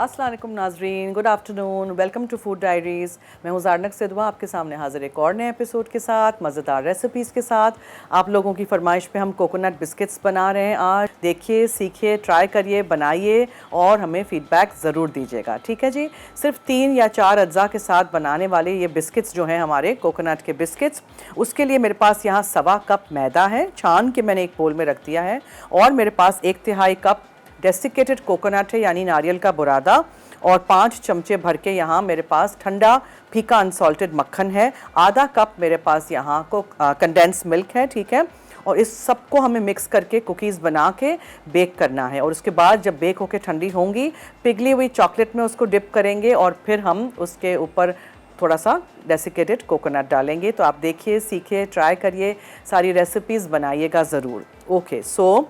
अस्सलाम वालेकुम नाजरीन, good afternoon, welcome to food diaries. मैं हूँ ज़ारनक सिद्वा आपके सामने हाज़िर एक और नए एपिसोड के साथ, मज़ेदार रेसिपीज़ के साथ। आप लोगों की फरमाइश पे हम कोकोनट बिस्किट्स बना रहे हैं आज। देखिए, सीखिए, ट्राई करिए, बनाइए और हमें फ़ीडबैक ज़रूर दीजिएगा, ठीक है जी। सिर्फ 3 या 4 अज्जा के साथ बनाने वाले ये बिस्किट्स जो हैं हमारे कोकोनट के बिस्किट्स, उसके लिए मेरे पास यहाँ 1.25 कप मैदा है, छान के मैंने एक बोल में रख दिया है। और मेरे पास 1/3 कप डेसिकेटेड कोकोनट है यानी नारियल का बुरादा, और 5 चमचे भर के यहाँ मेरे पास ठंडा फीका अनसॉल्टेड मक्खन है। आधा कप मेरे पास यहाँ को कंडेंस मिल्क है, ठीक है। और इस सबको हमें मिक्स करके कुकीज़ बना के बेक करना है। और उसके बाद जब बेक होके ठंडी होंगी, पिघली हुई चॉकलेट में उसको डिप करेंगे और फिर हम उसके ऊपर थोड़ा सा डेसिकेटेड कोकोनट डालेंगे। तो आप देखिए, सीखिए, ट्राई करिए, सारी रेसिपीज़ बनाइएगा ज़रूर। ओके, सो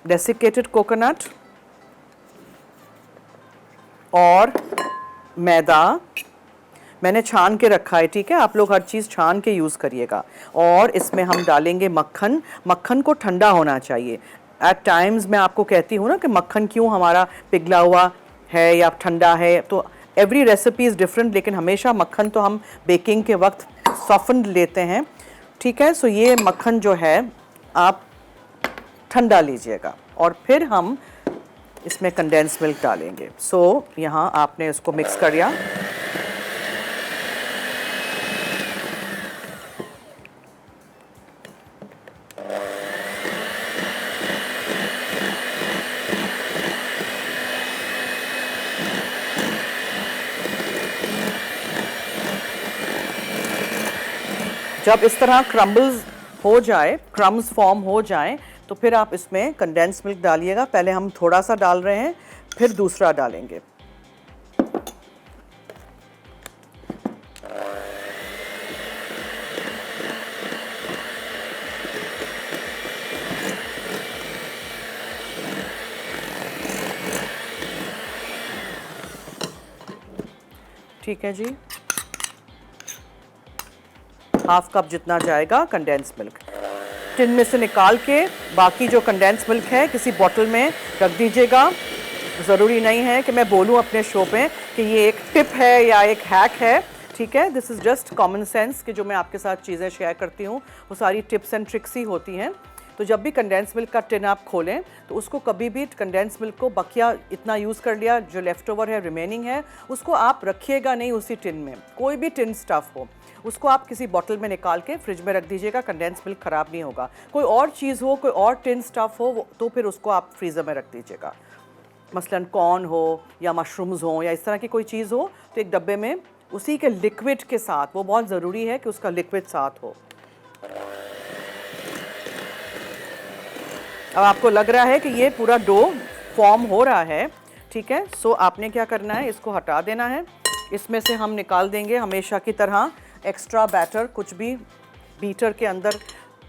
डेसिकेटेड कोकोनट और मैदा मैंने छान के रखा है, ठीक है। आप लोग हर चीज़ छान के यूज़ करिएगा। और इसमें हम डालेंगे मक्खन। मक्खन को ठंडा होना चाहिए। एट टाइम्स मैं आपको कहती हूँ ना कि मक्खन क्यों हमारा पिघला हुआ है या ठंडा है, तो एवरी रेसिपी इज़ डिफरेंट, लेकिन हमेशा मक्खन तो हम बेकिंग के वक्त सॉफ्टन लेते हैं, ठीक है। सो ये मक्खन जो है आप ठंडा लीजिएगा और फिर हम इसमें कंडेंस मिल्क डालेंगे। सो यहाँ आपने इसको मिक्स कर दिया। जब इस तरह क्रम्बल्स हो जाए, क्रम्स फॉर्म हो जाएं, तो फिर आप इसमें कंडेंस मिल्क डालिएगा। पहले हम थोड़ा सा डाल रहे हैं, फिर दूसरा डालेंगे। ठीक है जी, हाफ कप जितना जाएगा कंडेंस मिल्क। टिन में से निकाल के बाकी जो कंडेंस मिल्क है किसी बॉटल में रख दीजिएगा। ज़रूरी नहीं है कि मैं बोलूँ अपने शो पे कि ये एक टिप है या एक हैक है, ठीक है। This is just common sense कि जो मैं आपके साथ चीज़ें शेयर करती हूँ वो सारी टिप्स एंड ट्रिक्स ही होती हैं। तो जब भी कंडेंस मिल्क का टिन आप खोलें तो उसको कभी भी कंडेंस मिल्क को बकिया इतना यूज़ कर लिया, जो लेफ़्ट ओवर है, रिमेनिंग है, उसको आप रखिएगा नहीं उसी टिन में। कोई भी टिन स्टफ़ हो, उसको आप किसी बॉटल में निकाल के फ्रिज में रख दीजिएगा। कंडेंस मिल्क ख़राब नहीं होगा। कोई और चीज़ हो, कोई और टिन स्टफ़ हो, तो फिर उसको आप फ्रीज़र में रख दीजिएगा। मसलन कॉर्न हो या मशरूम्स हो या इस तरह की कोई चीज़ हो, तो एक डब्बे में उसी के लिक्विड के साथ, वो बहुत ज़रूरी है कि उसका लिक्विड साथ हो। अब आपको लग रहा है कि ये पूरा डो फॉर्म हो रहा है, ठीक है। सो आपने क्या करना है, इसको हटा देना है। इसमें से हम निकाल देंगे हमेशा की तरह एक्स्ट्रा बैटर, कुछ भी बीटर के अंदर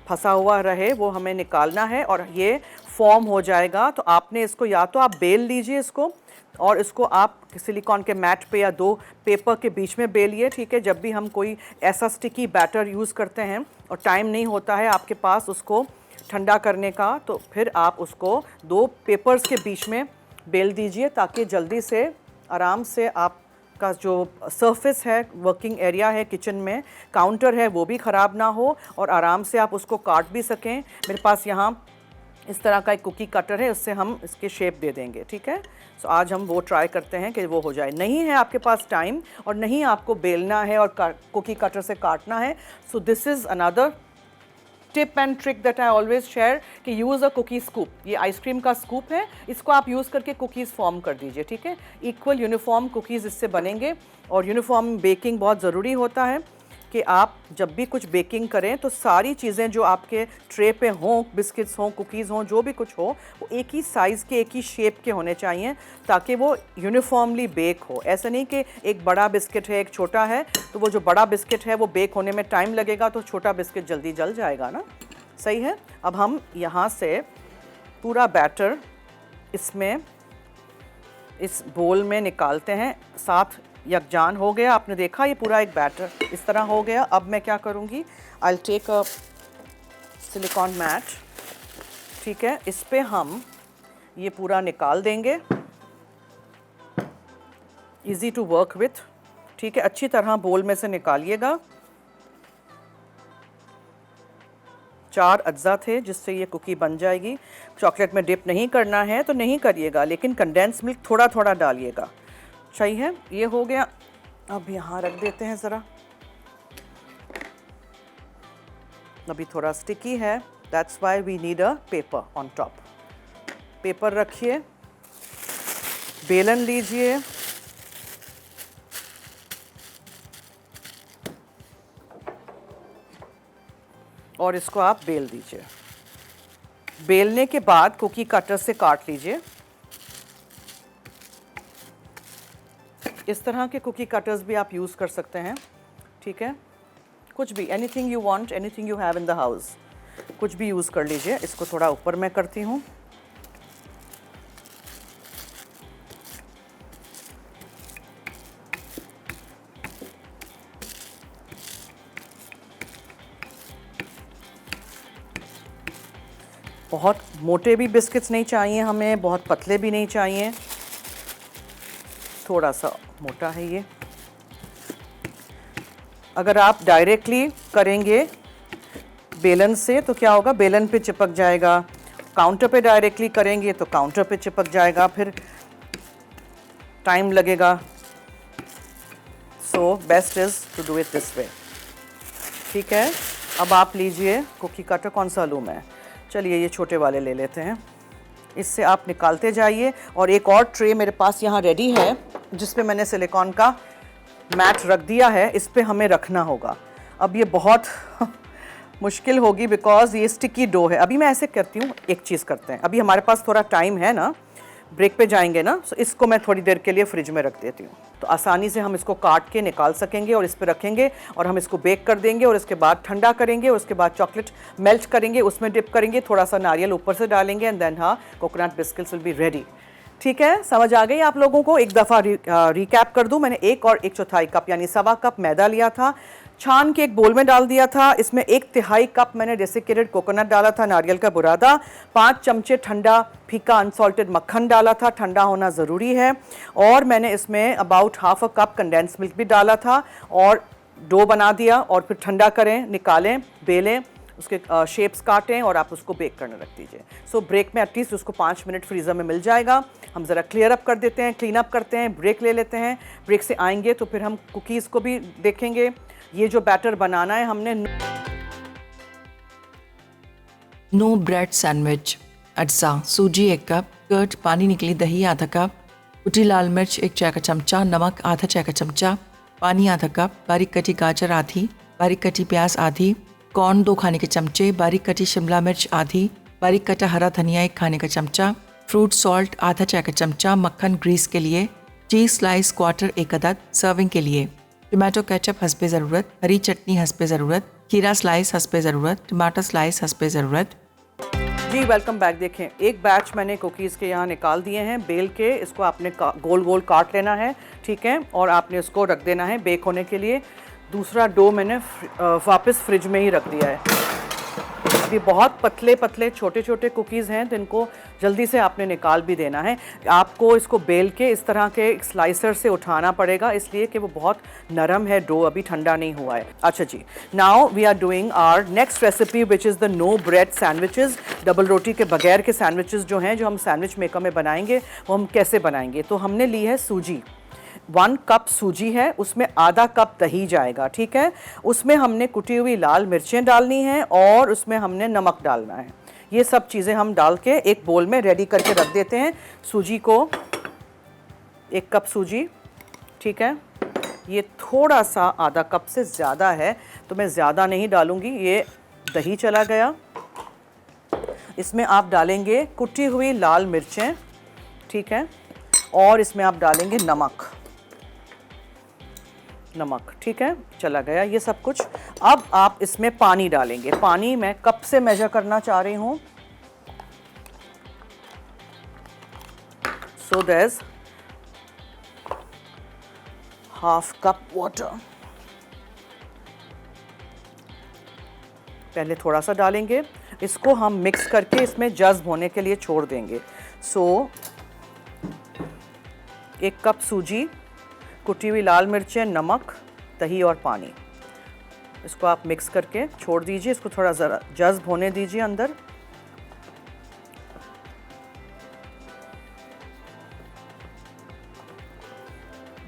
फंसा हुआ रहे वो हमें निकालना है। और ये फॉर्म हो जाएगा तो आपने इसको या तो आप बेल लीजिए इसको, और इसको आप सिलिकॉन के मैट पे या 2 पेपर के बीच में बेलिए, ठीक है। जब भी हम कोई ऐसा स्टिकी बैटर यूज़ करते हैं और टाइम नहीं होता है आपके पास उसको ठंडा करने का, तो फिर आप उसको 2 पेपर्स के बीच में बेल दीजिए, ताकि जल्दी से आराम से आपका जो सरफेस है, वर्किंग एरिया है, किचन में काउंटर है, वो भी ख़राब ना हो और आराम से आप उसको काट भी सकें। मेरे पास यहाँ इस तरह का एक कुकी कटर है, उससे हम इसके शेप दे देंगे, ठीक है। सो आज हम वो ट्राई करते हैं कि वो हो जाए। नहीं है आपके पास टाइम और नहीं आपको बेलना है और कुकी कटर से काटना है, सो this is another tip and trick that I always share कि यूज़ अ कुकी स्कूप। ये आइसक्रीम का स्कूप है, इसको आप यूज़ करके कुकीज़ फॉर्म कर दीजिए, ठीक है। इक्वल यूनिफॉर्म कुकीज़ इससे बनेंगे। और यूनिफॉर्म बेकिंग बहुत ज़रूरी होता है कि आप जब भी कुछ बेकिंग करें तो सारी चीज़ें जो आपके ट्रे पे हों, बिस्किट्स हों, कुकीज़ हों, जो भी कुछ हो, वो एक ही साइज़ के, एक ही शेप के होने चाहिए, ताकि वो यूनिफॉर्मली बेक हो। ऐसा नहीं कि एक बड़ा बिस्किट है, एक छोटा है, तो वो जो बड़ा बिस्किट है वो बेक होने में टाइम लगेगा तो छोटा बिस्किट जल्दी जल जाएगा ना। सही है। अब हम यहाँ से पूरा बैटर इसमें इस बोल में निकालते हैं। साथ यकजान हो गया, आपने देखा ये पूरा एक बैटर इस तरह हो गया। अब मैं क्या करूँगी, I will take a silicone mat, ठीक है। इस पे हम ये पूरा निकाल देंगे। Easy to work with. ठीक है, अच्छी तरह बोल में से निकालिएगा। 4 अज्जा थे जिससे ये कुकी बन जाएगी। चॉकलेट में डिप नहीं करना है तो नहीं करिएगा, लेकिन कंडेंस मिल्क थोड़ा थोड़ा डालिएगा। सही है, ये हो गया। अब यहाँ रख देते हैं ज़रा, अभी थोड़ा स्टिकी है, that's why we need a paper on top. Paper रखिए, बेलन लीजिए, और इसको आप बेल दीजिए। बेलने के बाद कुकी कटर से काट लीजिए। इस तरह के कुकी कटर्स भी आप यूज़ कर सकते हैं। ठीक है, कुछ भी, anything you want, anything you have in the house, कुछ भी यूज़ कर लीजिए। इसको थोड़ा ऊपर मैं करती हूँ। बहुत मोटे भी बिस्किट्स नहीं चाहिए हमें, बहुत पतले भी नहीं चाहिए, थोड़ा सा मोटा है ये। अगर आप डायरेक्टली करेंगे बेलन से तो क्या होगा, बेलन पे चिपक जाएगा। काउंटर पे डायरेक्टली करेंगे तो काउंटर पे चिपक जाएगा, फिर टाइम लगेगा। So best is to do it this way. ठीक है, अब आप लीजिए कुकी कटर, कौन सा लूँ मैं, चलिए ये छोटे वाले ले लेते हैं। इससे आप निकालते जाइए। और एक और ट्रे मेरे पास यहाँ रेडी है जिस पे मैंने सिलिकॉन का मैट रख दिया है, इस पे हमें रखना होगा। अब ये बहुत मुश्किल होगी बिकॉज ये स्टिकी डो है। अभी मैं ऐसे करती हूँ, एक चीज़ करते हैं, अभी हमारे पास थोड़ा टाइम है ना, ब्रेक पे जाएंगे ना, तो इसको मैं थोड़ी देर के लिए फ्रिज में रख देती हूँ, तो आसानी से हम इसको काट के निकाल सकेंगे और इस पर रखेंगे और हम इसको बेक कर देंगे और इसके बाद ठंडा करेंगे और उसके बाद चॉकलेट मेल्ट करेंगे, उसमें डिप करेंगे, थोड़ा सा नारियल ऊपर से डालेंगे एंड देन हाँ, coconut biscuits will be ready. ठीक है, समझ आ गई आप लोगों को? एक दफ़ा रिकैप कर दूं, मैंने 1 और 1/4 कप यानी 1.25 कप मैदा लिया था, छान के एक बोल में डाल दिया था। इसमें 1/3 कप मैंने डेसिकेटेड कोकोनट डाला था, नारियल का बुरादा, 5 चमचे ठंडा फीका अनसॉल्टेड मक्खन डाला था, ठंडा होना ज़रूरी है। और मैंने इसमें अबाउट ½ कप कंडेंस मिल्क भी डाला था और डो बना दिया और फिर ठंडा करें, निकालें, बेलें, उसके शेप्स काटें और आप उसको बेक करने रख दीजिए। सो ब्रेक में एटलीस्ट उसको 5 मिनट फ्रीज़र में मिल जाएगा। हम ज़रा क्लियर अप कर देते हैं, क्लीन अप करते हैं, ब्रेक ले लेते हैं। ब्रेक से आएंगे तो फिर हम कुकीज़ को भी देखेंगे। ये जो बैटर बनाना है हमने, नो ब्रेड सैंडविच, अज्जा, सूजी 1 कप, कर्ड, पानी निकली दही आधा कप, कुटी लाल मिर्च 1 चाय का चमचा, नमक आधा चाय का चमचा, पानी आधा कप, बारीक कटी गाजर आधी, बारीक कटी प्याज आधी, कॉर्न 2 खाने के चमचे, बारीक कटी शिमला मिर्च आधी, बारीक कटा हरा धनिया 1 खाने का चमचा, फ्रूट सॉल्ट आधा चाय का चमचा, मक्खन ग्रीस के लिए, चीज़ स्लाइस क्वार्टर 1 अदद सर्विंग के लिए, टमाटो केचप हस्बे ज़रूरत, हरी चटनी हस्बे ज़रूरत, खीरा स्लाइस हस्बे ज़रूरत, टमाटर स्लाइस हस्बे ज़रूरत। जी वेलकम बैक। देखें, एक बैच मैंने कुकीज़ के यहाँ निकाल दिए हैं बेल के। इसको आपने गोल गोल काट लेना है, ठीक है, और आपने इसको रख देना है बेक होने के लिए। दूसरा डो मैंने वापस फ्रिज में ही रख दिया है। ये बहुत पतले पतले छोटे छोटे कुकीज़ हैं तो इनको जल्दी से आपने निकाल भी देना है। आपको इसको बेल के इस तरह के स्लाइसर से उठाना पड़ेगा, इसलिए कि वो बहुत नरम है डो, अभी ठंडा नहीं हुआ है। अच्छा जी, now we are doing our next recipe which is the no bread sandwiches. Double रोटी के बगैर के सैंडविचेस जो हैं, जो हम सैंडविच मेकर में बनाएंगे, वो हम कैसे बनाएंगे। तो हमने ली है सूजी, 1 कप सूजी है, उसमें आधा कप दही जाएगा, ठीक है। उसमें हमने कुटी हुई लाल मिर्चें डालनी हैं और उसमें हमने नमक डालना है। ये सब चीज़ें हम डाल के एक बोल में रेडी करके रख देते हैं। सूजी को 1 कप सूजी, ठीक है। ये थोड़ा सा आधा कप से ज़्यादा है तो मैं ज़्यादा नहीं डालूँगी। ये दही चला गया। इसमें आप डालेंगे कुटी हुई लाल मिर्चें, ठीक है, और इसमें आप डालेंगे नमक, ठीक है, चला गया ये सब कुछ। अब आप इसमें पानी डालेंगे। पानी मैं कप से मेजर करना चाह रही हूँ, सो there's ½ कप वाटर। पहले थोड़ा सा डालेंगे, इसको हम मिक्स करके इसमें जज्ब होने के लिए छोड़ देंगे। सो 1 कप सूजी, कुटी हुई लाल मिर्चें, नमक, दही और पानी। इसको आप मिक्स करके छोड़ दीजिए, इसको थोड़ा ज़रा जज्ब होने दीजिए अंदर।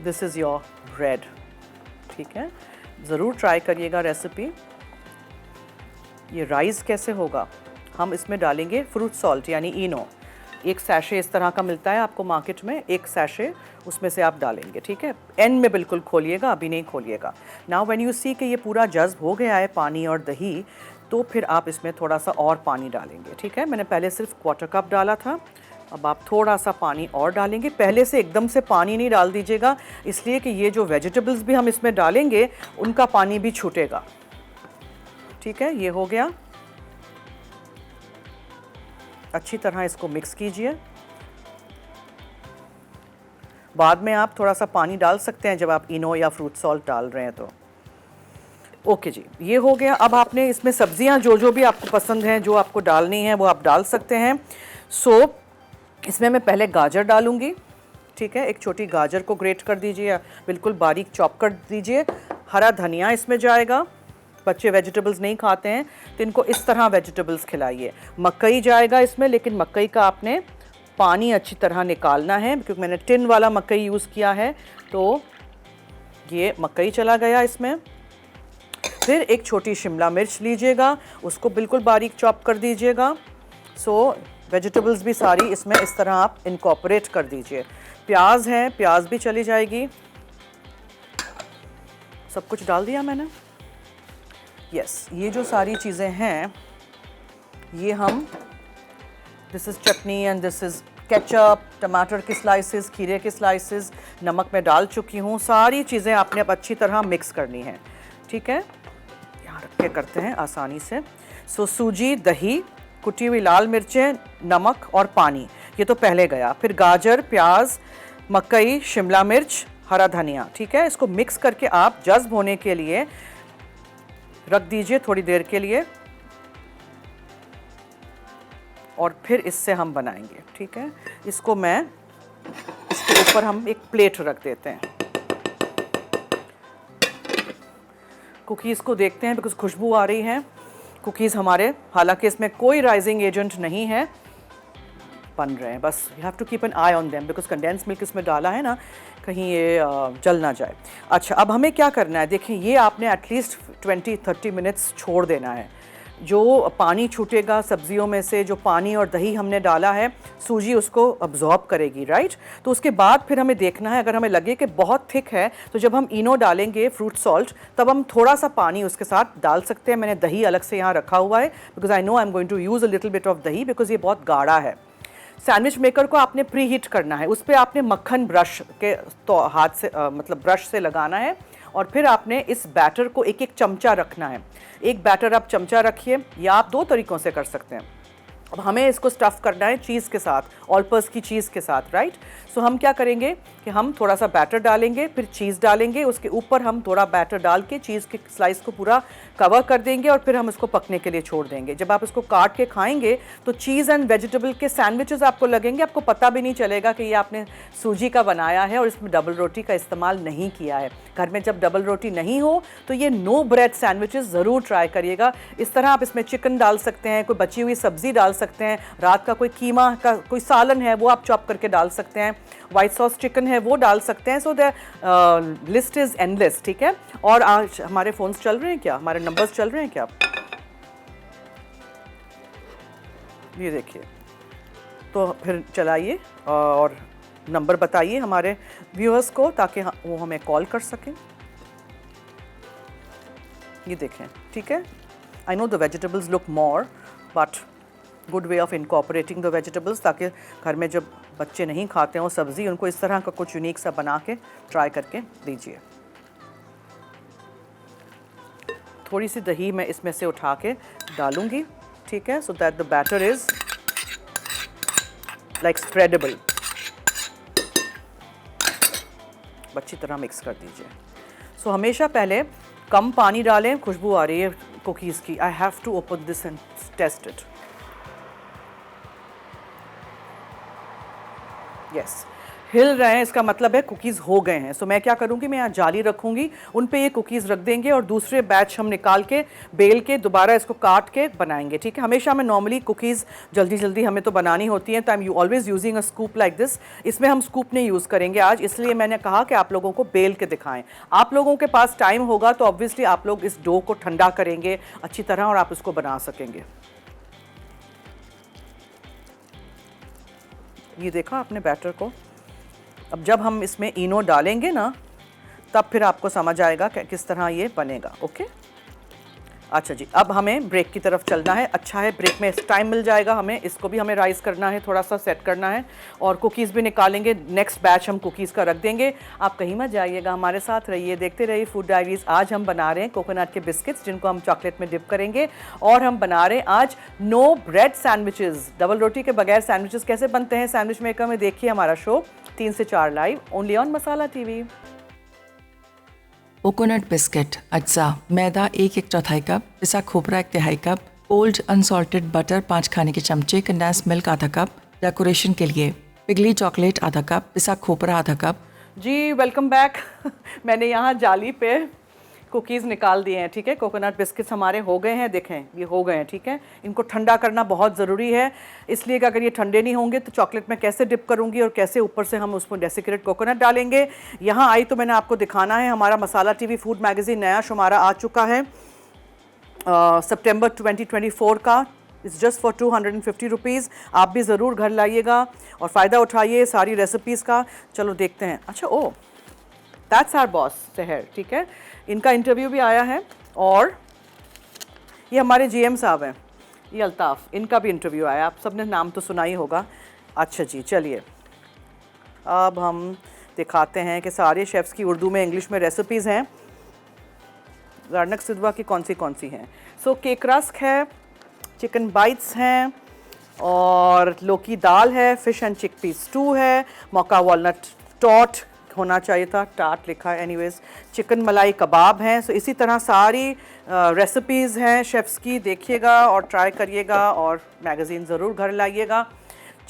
दिस इज़ योर ब्रेड, ठीक है। ज़रूर ट्राई करिएगा रेसिपी। ये राइस कैसे होगा, हम इसमें डालेंगे फ्रूट सॉल्ट यानी इनो। एक सैशे इस तरह का मिलता है आपको मार्केट में, एक सैशे उसमें से आप डालेंगे, ठीक है। एंड में बिल्कुल खोलिएगा, अभी नहीं खोलिएगा। नाउ व्हेन यू सी कि ये पूरा जज्ब हो गया है पानी और दही, तो फिर आप इसमें थोड़ा सा और पानी डालेंगे, ठीक है। मैंने पहले सिर्फ क्वार्टर कप डाला था, अब आप थोड़ा सा पानी और डालेंगे। पहले से एकदम से पानी नहीं डाल दीजिएगा, इसलिए कि ये जो वेजिटेबल्स भी हम इसमें डालेंगे उनका पानी भी छूटेगा, ठीक है। ये हो गया, अच्छी तरह इसको मिक्स कीजिए। बाद में आप थोड़ा सा पानी डाल सकते हैं जब आप इनो या फ्रूट सॉल्ट डाल रहे हैं तो। ओके जी, ये हो गया। अब आपने इसमें सब्जियां जो भी आपको पसंद हैं, जो आपको डालनी है वो आप डाल सकते हैं। सो इसमें मैं पहले गाजर डालूंगी, ठीक है। एक छोटी गाजर को ग्रेट कर दीजिए या बिल्कुल बारीक चॉप कर दीजिए। हरा धनिया इसमें जाएगा, बच्चे वेजिटेबल्स नहीं खाते हैं तो इनको इस तरह वेजिटेबल्स खिलाइए। मकई जाएगा इसमें, लेकिन मकई का आपने पानी अच्छी तरह निकालना है, क्योंकि मैंने टिन वाला मकई यूज़ किया है। तो ये मकई चला गया इसमें। फिर एक छोटी शिमला मिर्च लीजिएगा, उसको बिल्कुल बारीक चॉप कर दीजिएगा। सो वेजिटेबल्स भी सारी इसमें इस तरह आप इनकॉर्पोरेट कर दीजिए। प्याज है, प्याज भी चली जाएगी। सब कुछ डाल दिया मैंने, यस। ये जो सारी चीज़ें हैं ये हम, this is chutney and this is ketchup, टमाटर के स्लाइसेस, खीरे के स्लाइसेस, नमक में डाल चुकी हूँ। सारी चीज़ें आपने अब अच्छी तरह मिक्स करनी है, ठीक है। यहाँ रख के करते हैं आसानी से। सो सूजी, दही, कुटी हुई लाल मिर्चें, नमक और पानी, ये तो पहले गया। फिर गाजर, प्याज, मकई, शिमला मिर्च, हरा धनिया, ठीक है। इसको मिक्स करके आप जज्ब होने के लिए रख दीजिए थोड़ी देर के लिए, और फिर इससे हम बनाएंगे, ठीक है। इसको मैं, इसके ऊपर हम एक प्लेट रख देते हैं। कुकीज़ को देखते हैं, बिकॉज खुशबू आ रही है। कुकीज़ हमारे, हालांकि इसमें कोई राइजिंग एजेंट नहीं है, बन रहे हैं। बस you have to keep an eye on them, because condense milk इसमें डाला है ना, कहीं ये जल ना जाए। अच्छा, अब हमें क्या करना है, देखिए ये आपने एटलीस्ट 20-30 मिनट्स छोड़ देना है। जो पानी छूटेगा सब्जियों में से, जो पानी और दही हमने डाला है, सूजी उसको अब्जॉर्ब करेगी, राइट। तो उसके बाद फिर हमें देखना है, अगर हमें लगे कि बहुत थिक है तो जब हम इनो डालेंगे, फ्रूट सॉल्ट, तब हम थोड़ा सा पानी उसके साथ डाल सकते हैं। मैंने दही अलग से यहाँ रखा हुआ है, because I know I am going to use a little bit of दही, बिकॉज ये बहुत गाढ़ा है। सैंडविच मेकर को आपने प्री हीट करना है, उस पर आपने मक्खन ब्रश के तो हाथ से मतलब ब्रश से लगाना है, और फिर आपने इस बैटर को एक एक चमचा रखना है। एक बैटर आप चमचा रखिए, या आप 2 तरीक़ों से कर सकते हैं। अब हमें इसको स्टफ़ करना है चीज़ के साथ, ऑल पर्पस की चीज़ के साथ, राइट। सो हम क्या करेंगे कि हम थोड़ा सा बैटर डालेंगे, फिर चीज़ डालेंगे, उसके ऊपर हम थोड़ा बैटर डाल के चीज़ के स्लाइस को पूरा कवर कर देंगे, और फिर हम इसको पकने के लिए छोड़ देंगे। जब आप इसको काट के खाएंगे तो चीज़ एंड वेजिटेबल के सैंडविचेस आपको लगेंगे, आपको पता भी नहीं चलेगा कि ये आपने सूजी का बनाया है और इसमें डबल रोटी का इस्तेमाल नहीं किया है। घर में जब डबल रोटी नहीं हो तो ये नो ब्रेड सैंडविचेस ज़रूर ट्राई करिएगा। इस तरह आप इसमें चिकन डाल सकते हैं, कोई बची हुई सब्ज़ी डाल सकते हैं, रात का कोई कीमा का कोई सालन है वो आप चॉप करके डाल सकते हैं, वाइट सॉस चिकन है वो डाल सकते हैं। So the list is endless, ठीक है। और आज हमारे फ़ोन्स चल रहे हैं क्या, हमारे नंबर्स चल रहे हैं क्या, ये देखिए। तो फिर चलाइए और नंबर बताइए हमारे व्यूअर्स को, ताकि वो हमें कॉल कर सकें। ये देखें, ठीक है। I know the vegetables look more, but good way of incorporating the vegetables, ताकि घर में जब बच्चे नहीं खाते हैं वो सब्ज़ी, उनको इस तरह का कुछ यूनिक सा बना के ट्राई करके दीजिए। थोड़ी सी दही मैं इसमें से उठा के डालूंगी, ठीक है, so that the batter is like spreadable. अच्छी तरह मिक्स कर दीजिए। सो हमेशा पहले कम पानी डालें। खुशबू आ रही है कुकीज़ की। I have to open this and taste it. Yes, हिल रहे हैं इसका मतलब है कुकीज़ हो गए हैं। सो मैं क्या करूँगी, मैं यहाँ जाली रखूँगी, उन पे ये कुकीज़ रख देंगे और दूसरे बैच हम निकाल के बेल के दोबारा इसको काट के बनाएंगे। ठीक है, हमेशा हमें नॉर्मली कुकीज़ जल्दी जल्दी हमें तो बनानी होती हैं, तो I am always using a scoop like this. इसमें हम स्कूप नहीं यूज़ करेंगे आज, इसलिए मैंने कहा कि आप लोगों को बेल के दिखाएं। आप लोगों के पास टाइम होगा तो ऑब्वियसली आप लोग इस डो को ठंडा करेंगे अच्छी तरह और आप इसको बना सकेंगे। ये देखा आपने बैटर को। अब जब हम इसमें इनो डालेंगे ना, तब फिर आपको समझ आएगा कि किस तरह ये बनेगा। ओके, अच्छा जी, अब हमें ब्रेक की तरफ चलना है। अच्छा है, ब्रेक में टाइम मिल जाएगा हमें, इसको भी हमें राइस करना है, थोड़ा सा सेट करना है और कुकीज़ भी निकालेंगे। नेक्स्ट बैच हम कुकीज़ का रख देंगे। आप कहीं मत जाइएगा, हमारे साथ रहिए, देखते रहिए फूड डायरीज़। आज हम बना रहे हैं कोकोनट के बिस्किट्स, जिनको हम चॉकलेट में डिप करेंगे, और हम बना रहे हैं आज नो ब्रेड सैंडविचेस। डबल रोटी के बगैर सैंडविचेस कैसे बनते हैं सैंडविच मेकर में, देखिए हमारा शो 3 से 4 live only on masala TV. Coconut biscuit अज्जा, मैदा 1/4 कप, पिसा खोपरा 1/3 कप, कोल्ड अनसॉल्टेड बटर 5 खाने के चमचे, कंडेंस मिल्क आधा कप, डेकोरेशन के लिए पिघली चॉकलेट आधा कप, पिसा खोपरा आधा कप। जी वेलकम बैक। मैंने यहाँ जाली पे कुकीज़ निकाल दिए हैं। ठीक है, कोकोनट बिस्किट्स हमारे हो गए हैं, देखें ये हो गए हैं। ठीक है, इनको ठंडा करना बहुत ज़रूरी है, इसलिए कि अगर ये ठंडे नहीं होंगे तो चॉकलेट में कैसे डिप करूँगी और कैसे ऊपर से हम उसमें डेसिकेटेड कोकोनट डालेंगे। यहाँ आई तो मैंने आपको दिखाना है, हमारा मसाला टीवी फूड मैगज़ीन नया शुमारा आ चुका है सितंबर 2024 का। It's just for 250 rupees. आप भी ज़रूर घर लाइएगा और फ़ायदा उठाइए सारी रेसिपीज़ का। चलो देखते हैं। अच्छा, ओ दैट्स आवर बॉस सहर। ठीक है, इनका इंटरव्यू भी आया है, और ये हमारे जीएम साहब हैं, ये अल्ताफ़, इनका भी इंटरव्यू आया। आप सबने नाम तो सुना ही होगा। अच्छा जी, चलिए अब हम दिखाते हैं कि सारे शेफ़्स की उर्दू में इंग्लिश में रेसिपीज़ हैं। गार्नक सिदवा की कौन सी हैं। सो केक रस्क है, चिकन बाइट्स हैं, और लौकी दाल है, फ़िश एंड चिकपी स्टू है, मौका वॉलनट टॉट होना चाहिए था, टाट लिखा है एनीवेज, चिकन मलाई कबाब हैं। सो इसी तरह सारी रेसिपीज़ हैं शेफ़्स की, देखिएगा और ट्राई करिएगा और मैगज़ीन ज़रूर घर लाइएगा।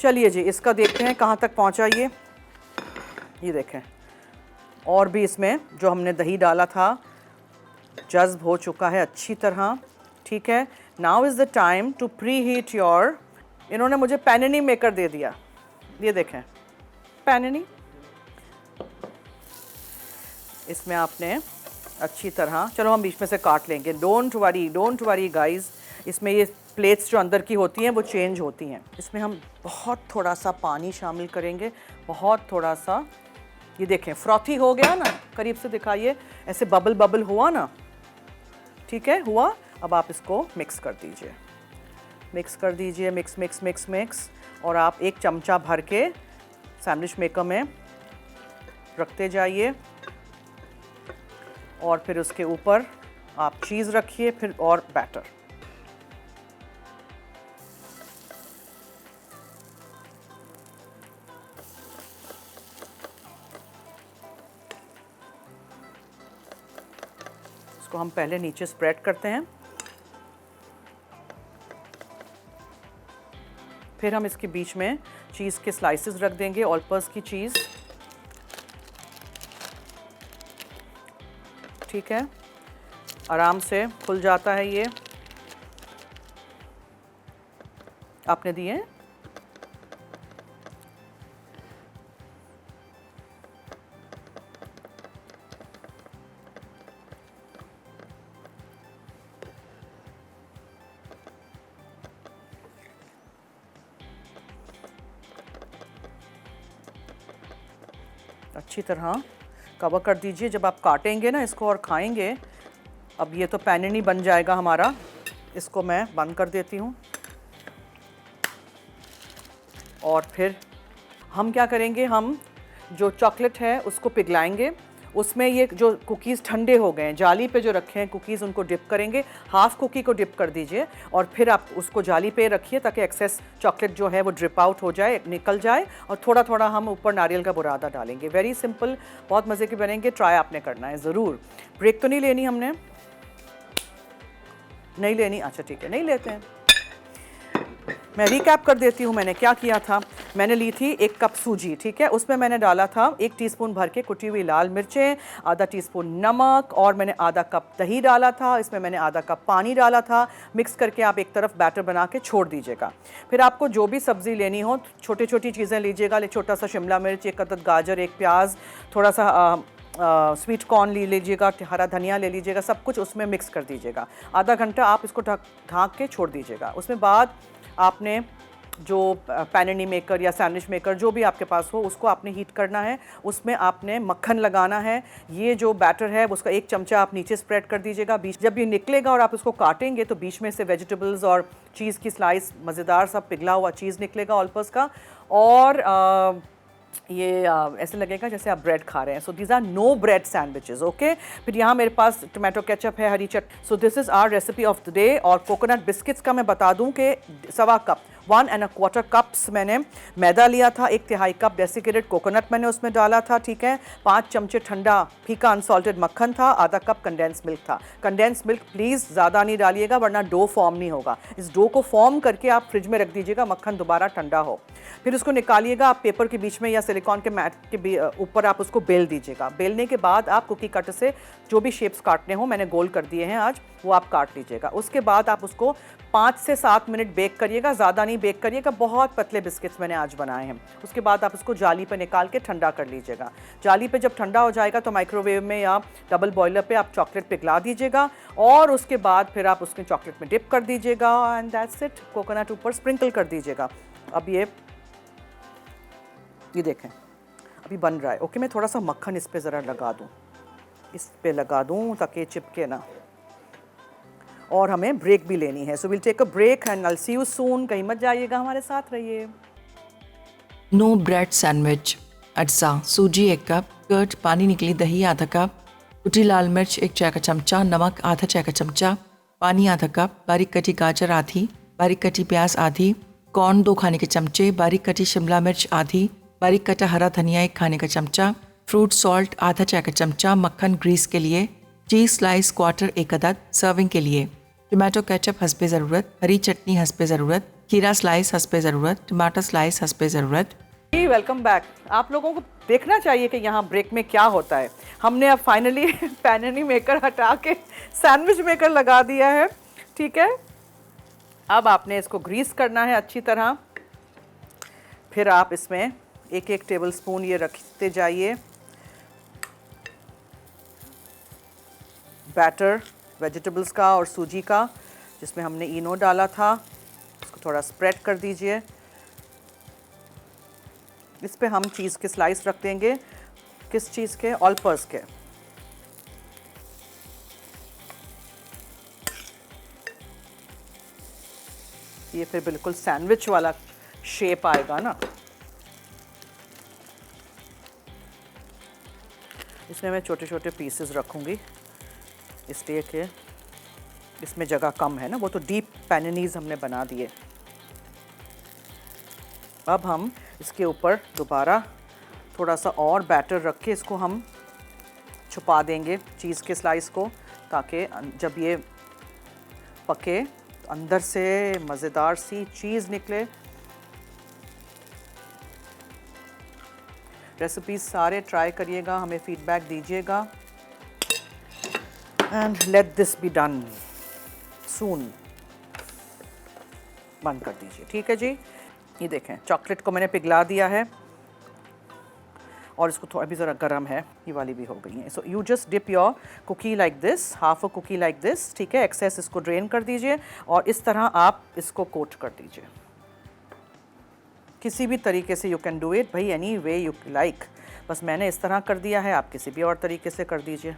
चलिए जी, इसका देखते हैं कहाँ तक पहुँचा ये देखें। और भी इसमें जो हमने दही डाला था जज्ब हो चुका है अच्छी तरह। ठीक है, now is the time to preheat your, इन्होंने मुझे पैनिनी मेकर दे दिया, ये देखें पैनिनी। इसमें आपने अच्छी तरह, चलो हम बीच में से काट लेंगे, डोंट वरी गाइस। इसमें ये प्लेट्स जो अंदर की होती हैं वो चेंज होती हैं। इसमें हम बहुत थोड़ा सा पानी शामिल करेंगे, बहुत थोड़ा सा। ये देखें फ्रॉथी हो गया ना, करीब से दिखाइए, ऐसे बबल बबल हुआ ना। ठीक है, हुआ। अब आप इसको मिक्स कर दीजिए, मिक्स, और आप 1 चमचा भर के सैंडविच मेकर में रखते जाइए, और फिर उसके ऊपर आप चीज़ रखिए, फिर और बैटर। इसको हम पहले नीचे स्प्रेड करते हैं, फिर हम इसके बीच में चीज़ के स्लाइसेस रख देंगे, ऑल पर्पस की चीज़। ठीक है, आराम से खुल जाता है ये। आपने दिए, अच्छी तरह कवर कर दीजिए। जब आप काटेंगे ना इसको और खाएंगे, अब ये तो पैनिनी बन जाएगा हमारा। इसको मैं बंद कर देती हूँ, और फिर हम क्या करेंगे, हम जो चॉकलेट है उसको पिघलाएंगे। उसमें ये जो कुकीज़ ठंडे हो गए हैं, जाली पे जो रखे हैं कुकीज़, उनको डिप करेंगे। हाफ़ कुकी को डिप कर दीजिए और फिर आप उसको जाली पे रखिए ताकि एक्सेस चॉकलेट जो है वो ड्रिप आउट हो जाए, निकल जाए, और थोड़ा थोड़ा हम ऊपर नारियल का बुरादा डालेंगे। वेरी सिंपल, बहुत मज़े के बनेंगे, ट्राई आपने करना है ज़रूर। ब्रेक तो नहीं लेनी हमने, नहीं लेनी, अच्छा ठीक है, नहीं लेते हैं। मैं रिकैप कर देती हूँ मैंने क्या किया था। मैंने ली थी 1 कप सूजी, ठीक है, उसमें मैंने डाला था 1 टीस्पून भर के कुटी हुई लाल मिर्चें, आधा टीस्पून नमक, और मैंने आधा कप दही डाला था। इसमें मैंने आधा कप पानी डाला था। मिक्स करके आप एक तरफ बैटर बना के छोड़ दीजिएगा। फिर आपको जो भी सब्ज़ी लेनी हो, छोटी छोटी चीज़ें लीजिएगा। छोटा सा शिमला मिर्च, 1 अदद गाजर, 1 प्याज, थोड़ा सा स्वीट कॉर्न ले लीजिएगा, हरा धनिया ले लीजिएगा, सब कुछ उसमें मिक्स कर दीजिएगा। आधा घंटा आप इसको ढक के छोड़ दीजिएगा। उसमें बाद आपने जो पैनिनी मेकर या सैंडविच मेकर जो भी आपके पास हो उसको आपने हीट करना है। उसमें आपने मक्खन लगाना है। ये जो बैटर है उसका 1 चमचा आप नीचे स्प्रेड कर दीजिएगा। बीच जब ये निकलेगा और आप इसको काटेंगे तो बीच में से वेजिटेबल्स और चीज़ की स्लाइस, मज़ेदार सा पिघला हुआ चीज़ निकलेगा ऑल पर्पस का, और ये ऐसे लगेगा जैसे आप ब्रेड खा रहे हैं। So these are no bread sandwiches, okay. फिर यहाँ मेरे पास टोमेटो केचप है, हरी चट। So this is our recipe of the day. और कोकोनट बिस्किट्स का मैं बता दूं कि 1.25 कप 1¼ कप्स मैंने मैदा लिया था, 1/3 कप डेसिकेटेड कोकोनट मैंने उसमें डाला था, ठीक है। 5 चमचे ठंडा फीका अनसॉल्टेड मक्खन था, आधा कप कंडेंस मिल्क था। कंडेंस मिल्क प्लीज़ ज़्यादा नहीं डालिएगा वरना डो फॉर्म नहीं होगा। इस डो को फॉर्म करके आप फ्रिज में रख दीजिएगा, मक्खन दोबारा ठंडा हो। फिर उसको निकालिएगा, आप पेपर के बीच में या सिलिकॉन के मैट के ऊपर आप उसको बेल दीजिएगा। बेलने के बाद आप कुकी कटर से जो भी शेप्स काटने हो, मैंने गोल कर दिए हैं आज, वो आप काट लीजिएगा। उसके बाद आप उसको 5 से 7 मिनट बेक करिएगा, ज़्यादा नहीं बेक करिएगा। बहुत पतले बिस्किट्स मैंने आज बनाए हैं। उसके बाद आप उसको जाली पे निकाल के ठंडा कर लीजिएगा। जाली पे जब ठंडा हो जाएगा तो माइक्रोवेव में या डबल बॉयलर पे आप चॉकलेट पिघला दीजिएगा, और उसके बाद फिर आप उसके चॉकलेट में डिप कर दीजिएगा, एंड दैट्स इट। कोकोनट ऊपर स्प्रिंकल कर दीजिएगा। अब ये देखें अभी बन रहा है, ओके। मैं थोड़ा सा मक्खन इस पे ज़रा लगा दूँ, इस पे लगा दूँ ताकि चिपके ना। और हमें ब्रेक भी लेनी है, so will take a break and I see you soon. कहीं मत जाइएगा, हमारे साथ रहिए। No bread sandwich. अज्जा सूजी 1 कप, कर्ड पानी निकली दही आधा कप, कुटी लाल मिर्च 1 चाय का चमचा, नमक आधा चाय का चमचा, पानी आधा कप, बारीक कटी गाजर आधी, बारीक कटी प्याज आधी, कॉर्न 2 खाने के चमचे, बारीक कटी शिमला मिर्च आधी, बारीक कटा हरा धनिया 1 खाने का चमचा, फ्रूट सॉल्ट आधा चाय का चमचा, मक्खन ग्रीस के लिए, चीज़ स्लाइस क्वार्टर 1 अदद सर्विंग के लिए, टमाटो केचप हस्बे ज़रूरत, हरी चटनी हस्बे ज़रूरत, खीरा स्लाइस हस्बे ज़रूरत, टमाटर स्लाइस हस्बे ज़रूरत। Welcome back. आप लोगों को देखना चाहिए कि यहाँ ब्रेक में क्या होता है। हमने अब फाइनली पैनिनी मेकर हटा के सैंडविच मेकर लगा दिया है, ठीक है। अब आपने इसको ग्रीस करना है अच्छी तरह। फिर आप इसमें 1-1 टेबल स्पून ये रखते जाइए बैटर, वेजिटेबल्स का और सूजी का, जिसमें हमने इनो डाला था। इसको थोड़ा स्प्रेड कर दीजिए। इस पे हम चीज़ के स्लाइस रख देंगे। किस चीज़ के? ऑल पर्पस के। ये फिर बिल्कुल सैंडविच वाला शेप आएगा ना। इसमें मैं छोटे छोटे पीसेस रखूँगी इसलिए कि इसमें जगह कम है ना, वो तो डीप पैनिनीज हमने बना दिए। अब हम इसके ऊपर दोबारा थोड़ा सा और बैटर रख के इसको हम छुपा देंगे चीज़ के स्लाइस को, ताकि जब ये पके तो अंदर से मज़ेदार सी चीज़ निकले। रेसिपीज सारे ट्राई करिएगा, हमें फीडबैक दीजिएगा, and let this be done soon. बंद कर दीजिए, ठीक है जी। ये देखें चॉकलेट को मैंने पिघला दिया है और इसको थोड़ा भी ज़रा गर्म है, ये वाली भी हो गई है। So you just dip your cookie like this, half a cookie like this, ठीक है। एक्सेस इसको ड्रेन कर दीजिए और इस तरह आप इसको कोट कर दीजिए। किसी भी तरीके से यू कैन डू इट भाई, एनी वे यू लाइक। बस मैंने इस तरह कर दिया है, आप किसी भी और तरीके से कर दीजिए।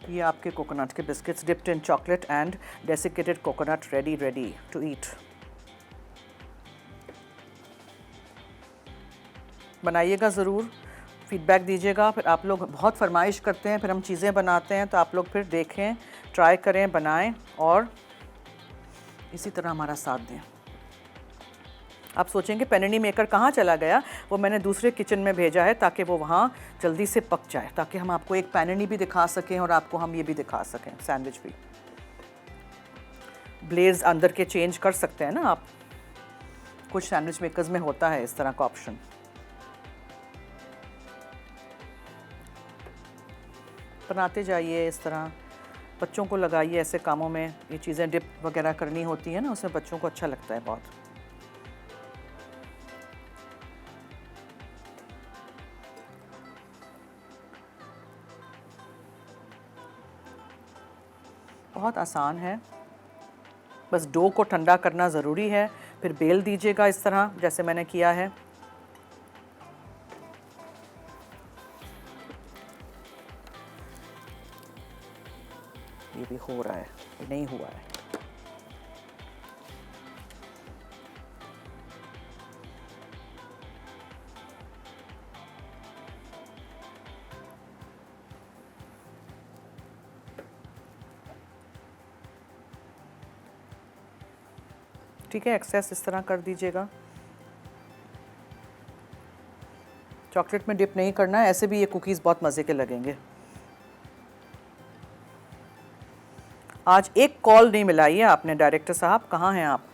ये आपके कोकोनट के biscuits dipped in chocolate and desiccated coconut ready to eat. बनाइएगा ज़रूर, फीडबैक दीजिएगा। फिर आप लोग बहुत फरमाइश करते हैं, फिर हम चीज़ें बनाते हैं, तो आप लोग फिर देखें, ट्राई करें, बनाएं और इसी तरह हमारा साथ दें। आप सोचेंगे पैनिनी मेकर कहाँ चला गया, वो मैंने दूसरे किचन में भेजा है ताकि वो वहाँ जल्दी से पक जाए, ताकि हम आपको एक पैनिनी भी दिखा सकें और आपको हम ये भी दिखा सकें, सैंडविच भी। ब्लेड्स अंदर के चेंज कर सकते हैं ना आप। कुछ सैंडविच मेकर्स में होता है इस तरह का ऑप्शन। बनाते जाइए इस तरह, बच्चों को लगाइए ऐसे कामों में। ये चीज़ें डिप वगैरह करनी होती है ना, उसमें बच्चों को अच्छा लगता है बहुत। बहुत आसान है, बस डो को ठंडा करना ज़रूरी है, फिर बेल दीजिएगा इस तरह जैसे मैंने किया है। ये भी हो रहा है, ये नहीं हुआ है। ठीक है, एक्सेस इस तरह कर दीजिएगा। चॉकलेट में डिप नहीं करना है, ऐसे भी ये कुकीज़ बहुत मज़े के लगेंगे। आज एक कॉल नहीं मिलाई है आपने डायरेक्टर साहब, कहाँ हैं आप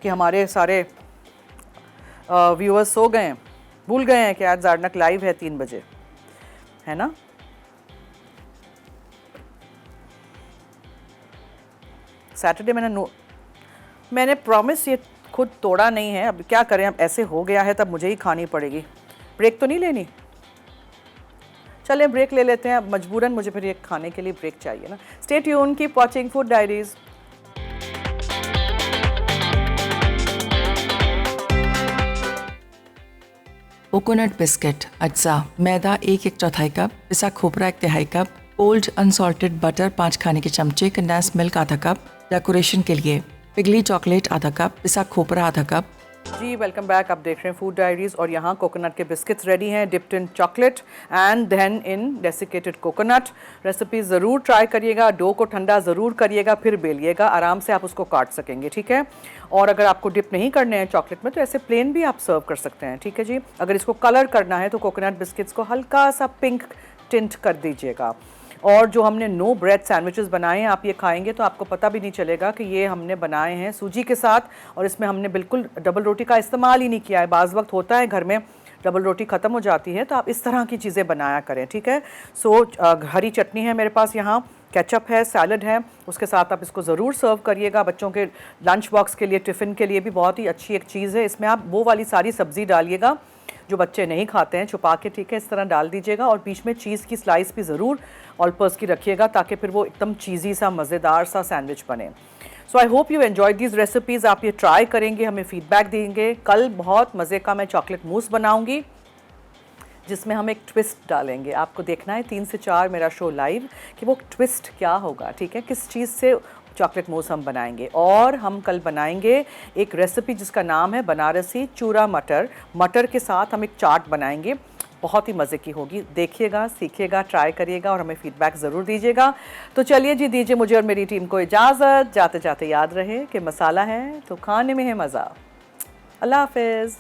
कि हमारे सारे व्यूअर्स सो गए हैं, भूल गए हैं कि आज ज़ारनक लाइव है 3 बजे, है ना। सैटरडे मैंने प्रॉमिस ये खुद तोड़ा नहीं है। अब क्या करें, अब ऐसे हो गया है तब मुझे ही खानी पड़ेगी। ब्रेक तो नहीं लेनी, चलें ब्रेक ले लेते हैं। अब मजबूरन मुझे फिर ये खाने के लिए ब्रेक चाहिए ना। Stay tune, keep watching food diaries. Coconut biscuit अज्जा, मैदा 1/4 कप, पिसा खोपरा 1/3 कप, कोल्ड अनसॉल्टेड बटर 5 खाने के चमचे, कंडेंस मिल्क आधा कप, डेकोरेशन के लिए पिघली चॉकलेट आधा कप, पिसा खोपरा आधा कप। जी वेलकम बैक, आप देख रहे हैं फूड डायरीज और यहाँ कोकोनट के बिस्किट्स रेडी हैं, dipped in chocolate and then in desiccated coconut. Recipe ज़रूर ट्राई करिएगा, डो को ठंडा ज़रूर करिएगा, फिर बेलिएगा, आराम से आप उसको काट सकेंगे, ठीक है। और अगर आपको डिप नहीं करने हैं चॉकलेट में तो ऐसे प्लेन भी आप सर्व कर सकते हैं, ठीक है जी। अगर इसको कलर करना है तो कोकोनट बिस्किट्स को हल्का सा पिंक टिंट कर दीजिएगा। और जो हमने नो ब्रेड सैंडविचेस बनाए हैं, आप ये खाएंगे तो आपको पता भी नहीं चलेगा कि ये हमने बनाए हैं सूजी के साथ, और इसमें हमने बिल्कुल डबल रोटी का इस्तेमाल ही नहीं किया है। बाज़ वक्त होता है घर में डबल रोटी ख़त्म हो जाती है, तो आप इस तरह की चीज़ें बनाया करें, ठीक है। सो हरी चटनी है मेरे पास, यहाँ केचप है, सैलड है, उसके साथ आप इसको ज़रूर सर्व करिएगा। बच्चों के लंच बॉक्स के लिए, टिफ़िन के लिए भी बहुत ही अच्छी एक चीज़ है। इसमें आप वो वाली सारी सब्ज़ी डालिएगा जो बच्चे नहीं खाते हैं, छुपा के, ठीक है, इस तरह डाल दीजिएगा। और बीच में चीज़ की स्लाइस भी ज़रूर ऑलपर्स की रखिएगा ताकि फिर वो एकदम चीज़ी सा मज़ेदार सा सैंडविच बने। So I hope you enjoy these recipes. आप ये ट्राई करेंगे, हमें फीडबैक देंगे। कल बहुत मज़े का मैं चॉकलेट मूस बनाऊँगी जिसमें हम एक ट्विस्ट डालेंगे। आपको देखना है 3 से 4 मेरा शो लाइव कि वो ट्विस्ट क्या होगा, ठीक है, किस चीज़ से चॉकलेट मूस हम बनाएंगे। और हम कल बनाएंगे एक रेसिपी जिसका नाम है बनारसी चूरा मटर। मटर के साथ हम एक चाट बनाएंगे, बहुत ही मज़े की होगी। देखिएगा, सीखिएगा, ट्राई करिएगा और हमें फीडबैक ज़रूर दीजिएगा। तो चलिए जी, दीजिए मुझे और मेरी टीम को इजाज़त। जाते जाते याद रहे कि मसाला है तो खाने में है मज़ा। अल्लाह हाफ़िज़।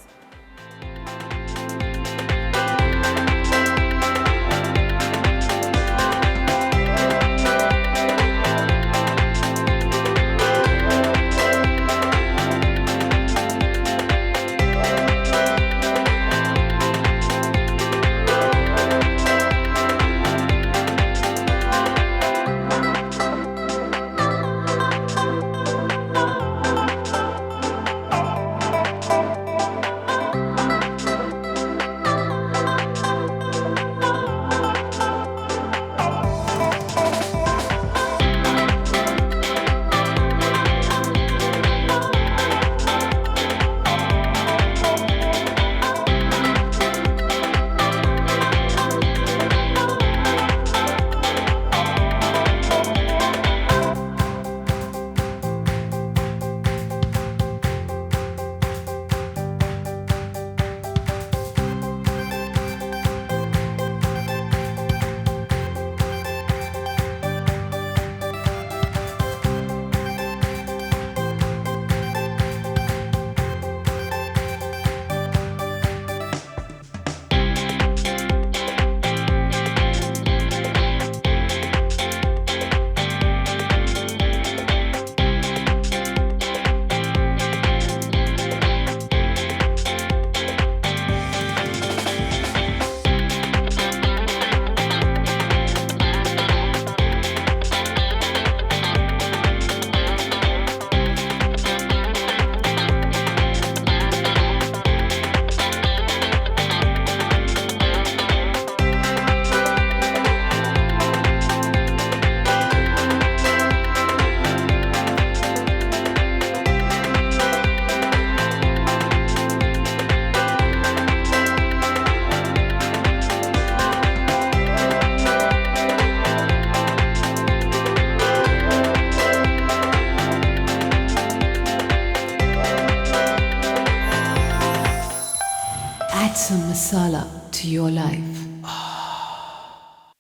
some masala to your life.